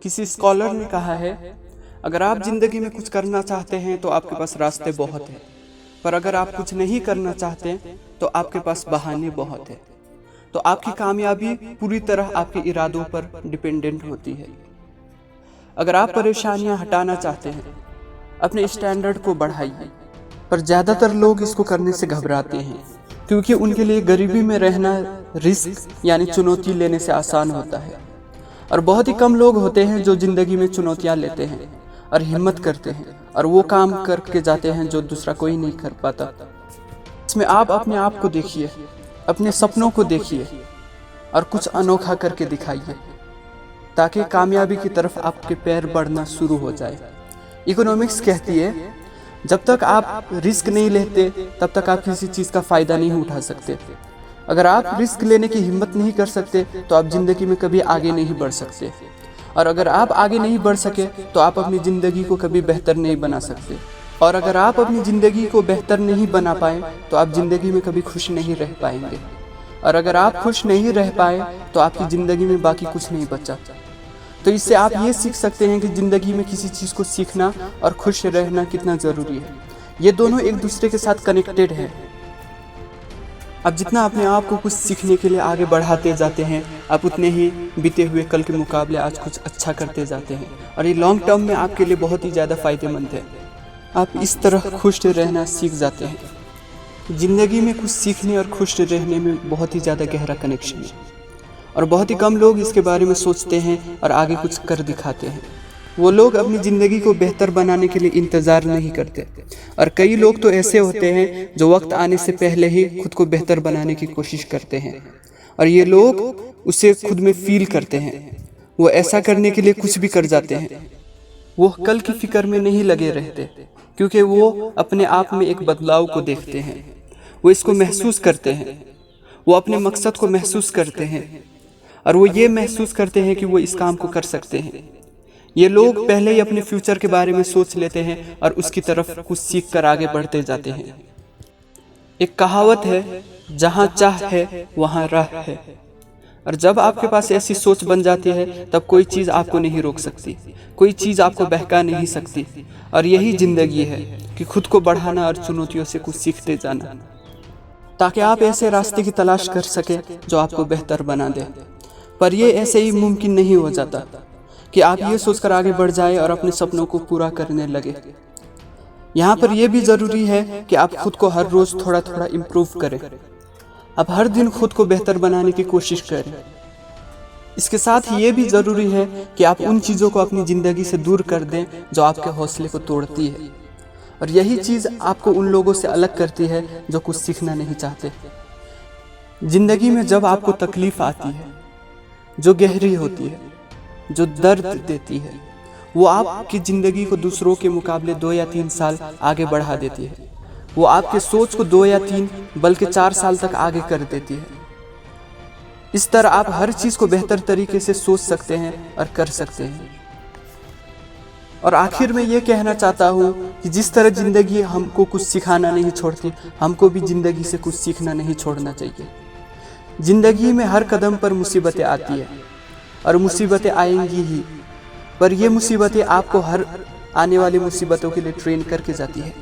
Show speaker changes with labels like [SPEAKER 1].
[SPEAKER 1] किसी स्कॉलर ने कहा है, अगर आप जिंदगी में कुछ करना चाहते हैं तो आपके पास रास्ते बहुत हैं, पर अगर आप कुछ नहीं करना चाहते तो आपके पास बहाने बहुत हैं। तो आपकी कामयाबी पूरी तरह आपके इरादों पर डिपेंडेंट होती है। अगर आप परेशानियां हटाना चाहते हैं, अपने स्टैंडर्ड को बढ़ाइए। पर ज़्यादातर लोग इसको करने से घबराते हैं, क्योंकि उनके लिए गरीबी में रहना रिस्क यानी चुनौती लेने से आसान होता है। और बहुत ही कम लोग होते हैं जो जिंदगी में चुनौतियां लेते हैं और हिम्मत करते हैं और वो काम करके जाते हैं जो दूसरा कोई नहीं कर पाता। इसमें आप अपने आप को देखिए, अपने सपनों को देखिए और कुछ अनोखा करके दिखाइए, ताकि कामयाबी की तरफ आपके पैर बढ़ना शुरू हो जाए। इकोनॉमिक्स कहती है, जब तक आप रिस्क नहीं लेते तब तक आप किसी चीज़ का फ़ायदा नहीं उठा सकते। अगर आप रिस्क लेने की हिम्मत नहीं कर सकते तो आप ज़िंदगी में कभी आगे नहीं बढ़ सकते, और अगर आप आगे नहीं बढ़ सके तो आप अपनी ज़िंदगी को कभी बेहतर नहीं बना सकते, और अगर आप अपनी ज़िंदगी को बेहतर नहीं बना पाए तो आप ज़िंदगी में कभी खुश नहीं रह पाएंगे, और अगर आप खुश नहीं रह पाए तो आपकी ज़िंदगी में बाकी कुछ नहीं बचा। तो इससे आप ये सीख सकते हैं कि ज़िंदगी में किसी चीज़ को सीखना और खुश रहना कितना ज़रूरी है। ये दोनों एक दूसरे के साथ कनेक्टेड है। आप जितना अपने आप को कुछ सीखने के लिए आगे बढ़ाते जाते हैं, आप उतने ही बीते हुए कल के मुकाबले आज कुछ अच्छा करते जाते हैं, और ये लॉन्ग टर्म में आपके लिए बहुत ही ज़्यादा फ़ायदेमंद है। आप इस तरह खुश रहना सीख जाते हैं। ज़िंदगी में कुछ सीखने और खुश रहने में बहुत ही ज़्यादा गहरा कनेक्शन है, और बहुत ही कम लोग इसके बारे में सोचते हैं और आगे कुछ कर दिखाते हैं। वो लोग अपनी ज़िंदगी को बेहतर बनाने के लिए इंतज़ार नहीं करते, और कई लोग तो ऐसे होते हैं जो वक्त आने से पहले ही खुद को बेहतर बनाने की कोशिश करते हैं, और ये लोग उसे खुद में फील करते हैं। वो ऐसा करने के लिए कुछ भी कर जाते हैं। वो कल की फिक्र में नहीं लगे रहते, क्योंकि वो अपने आप में एक बदलाव को देखते हैं। वो इसको महसूस करते हैं, वो अपने मकसद को महसूस करते हैं, और वो ये महसूस करते हैं कि वो इस काम को कर सकते हैं। ये लोग पहले ही अपने फ्यूचर के बारे में सोच लेते हैं और उसकी तरफ कुछ सीख कर आगे बढ़ते जाते हैं। एक कहावत है, जहाँ चाह है वहाँ राह है। और जब आपके पास ऐसी सोच बन जाती है तब कोई चीज़ आपको नहीं रोक सकती, कोई चीज़ आपको बहका नहीं सकती। और यही ज़िंदगी है कि खुद को बढ़ाना और चुनौतियों से कुछ सीखते जाना, ताकि आप ऐसे रास्ते की तलाश कर सके जो आपको बेहतर बना दे। पर ये ऐसे ही मुमकिन नहीं हो जाता कि आप ये सोचकर आगे बढ़ जाए और अपने सपनों को पूरा करने लगे। यहाँ पर यह भी ज़रूरी है कि आप खुद को हर रोज़ थोड़ा थोड़ा इम्प्रूव करें। आप हर दिन खुद को बेहतर बनाने की कोशिश करें। इसके साथ ही ये भी ज़रूरी है कि आप उन चीज़ों को अपनी ज़िंदगी से दूर कर दें जो आपके हौसले को तोड़ती है, और यही चीज़ आपको उन लोगों से अलग करती है जो कुछ सीखना नहीं चाहते। ज़िंदगी में जब आपको तकलीफ़ आती है जो गहरी होती है, जो दर्द देती है, वो आपकी ज़िंदगी को दूसरों के मुकाबले 2 या 3 साल आगे बढ़ा देती है। वो आपके सोच को 2 या 3 बल्कि 4 साल तक आगे कर देती है। इस तरह आप हर चीज़ को बेहतर तरीके से सोच सकते हैं और कर सकते हैं। और आखिर में ये कहना चाहता हूँ कि जिस तरह ज़िंदगी हमको कुछ सिखाना नहीं छोड़ती, हमको भी ज़िंदगी से कुछ सीखना नहीं छोड़ना चाहिए। ज़िंदगी में हर कदम पर मुसीबतें आती है और मुसीबतें आएंगी ही, पर ये मुसीबतें आपको हर आने वाली मुसीबतों के लिए ट्रेन करके जाती है।